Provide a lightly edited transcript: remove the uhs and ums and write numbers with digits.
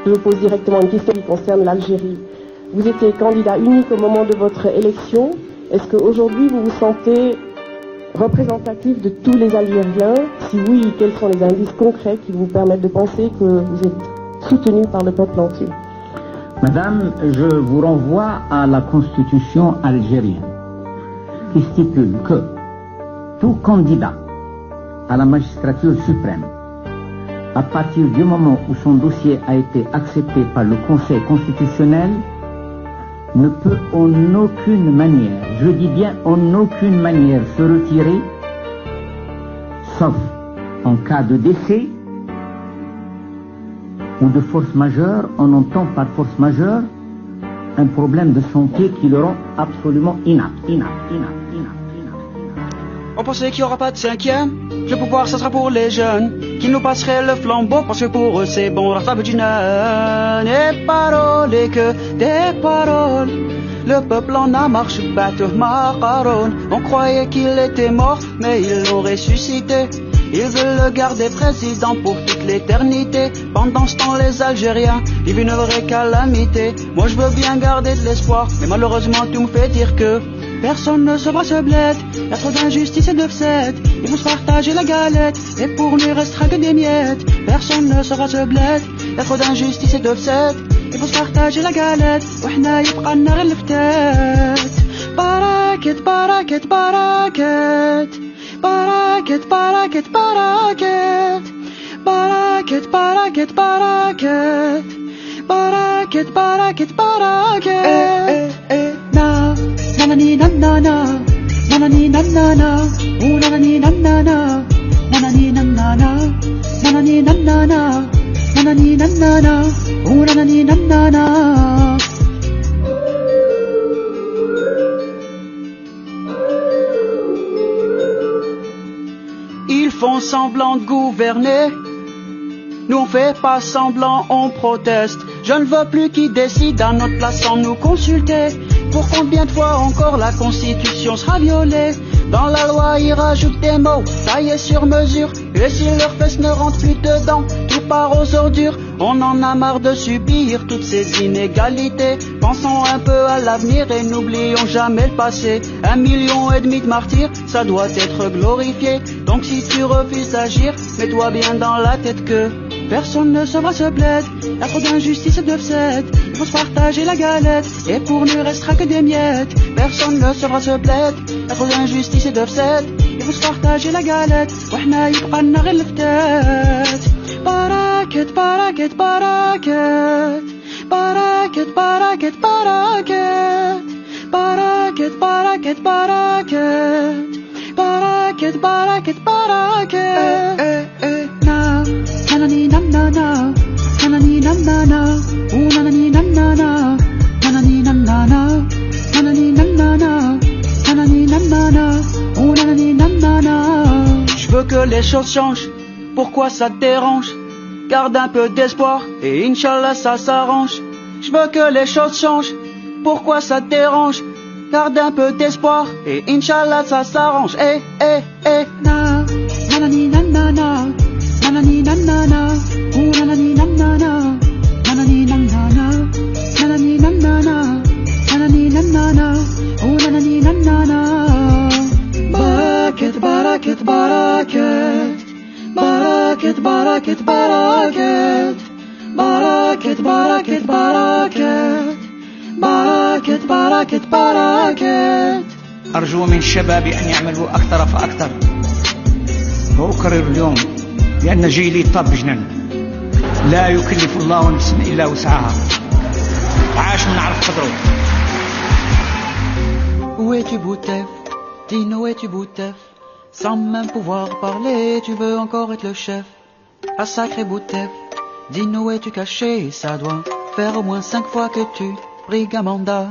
Je vous pose directement une question qui concerne l'Algérie. Vous étiez candidat unique au moment de votre élection. Est-ce qu'aujourd'hui vous vous sentez représentatif de tous les Algériens? Si oui, quels sont les indices concrets qui vous permettent de penser que vous êtes soutenu par le peuple entier? Madame, je vous renvoie à la constitution algérienne qui stipule que tout candidat à la magistrature suprême, à partir du moment où son dossier a été accepté par le Conseil constitutionnel, ne peut en aucune manière, je dis bien en aucune manière, se retirer, sauf en cas de décès ou de force majeure. On entend par force majeure un problème de santé qui le rend absolument inapte. On pensait qu'il n'y aura pas de cinquième. Le pouvoir, ça sera pour les jeunes qui nous passeraient le flambeau, parce que pour eux c'est bon, rattrape du nain. Et paroles et que des paroles. Le peuple en a marre, battu Macaron. On croyait qu'il était mort, mais ils l'ont ressuscité. Ils veulent le garder président pour toute l'éternité. Pendant ce temps, les Algériens vivent une vraie calamité. Moi je veux bien garder de l'espoir, mais malheureusement tout me fait dire que personne ne saura ce bled. Y'a trop d'injustice et d'upset. Ils vont se partager la galette, et pour nous il restera que des miettes. Personne ne saura ce bled. Y'a trop d'injustice et d'upset. Ils vont se partager la galette, وإحنا يبقى لنا غير الفتات. بركة بركة بركة بركة بركة بركة بركة بركة بركة بركة بركة بركة. na na ni na na na na ni na na na na ni na na na na ni na na na na ni na na na na ni na na na na ni na na na. Ils font semblant de gouverner, nous on fait pas semblant, on proteste. Je ne veux plus qu'ils décident à notre place sans nous consulter. Pour combien de fois encore la constitution sera violée? Dans la loi ils rajoutent des mots taillés sur mesure, et si leurs fesses ne rentrent plus dedans, tout part aux ordures. On en a marre de subir toutes ces inégalités. Pensons un peu à l'avenir et n'oublions jamais le passé. 1,5 million de martyrs, ça doit être glorifié. Donc si tu refuses d'agir, mets-toi bien dans la tête que personne ne saura ce bled. Y'a trop d'injustice et d'upset. Il faut se partager la galette, et pour nous il restera que des miettes. Personne ne saura ce bled. Y'a trop d'injustice et d'upset. Il faut se partager la galette, وإحنا يبقى لنا غير الفتات. بركة بركة بركة بركة بركة بركة بركة بركة بركة بركة بركة بركة. na na ni na na na na ni na na na na ni na na na na ni na na na na ni na na na na ni na na na na ni na na na. Je veux que les choses changent. Pourquoi ça te dérange? Garde un peu d'espoir et Inch'Allah ça s'arrange. Je veux que les choses changent. Pourquoi ça te dérange? Garde un peu d'espoir et Inch'Allah ça s'arrange. Eh eh eh. Na na ni na na na na ni na na na na ni na na na na ni na na na na ni na na na na ni na na na na ni na na na. Barakat barakat barakat barakat barakat barakat barakat barakat barakat barakat barakat barakat. أرجو من الشباب أن يعملوا أكثر فأكثر. وأكرر اليوم بأن جيلي طب جنن، لا يكلف الله نفسا إلا وسعها. عاش من عرف قدره. Où es-tu Boutef? Dis-nous où es-tu Boutef? Sans même pouvoir parler, tu veux encore être le chef. Ah sacré Boutef, dis-nous où es-tu caché? Ça doit faire au moins 5 fois que tu brigues un mandat.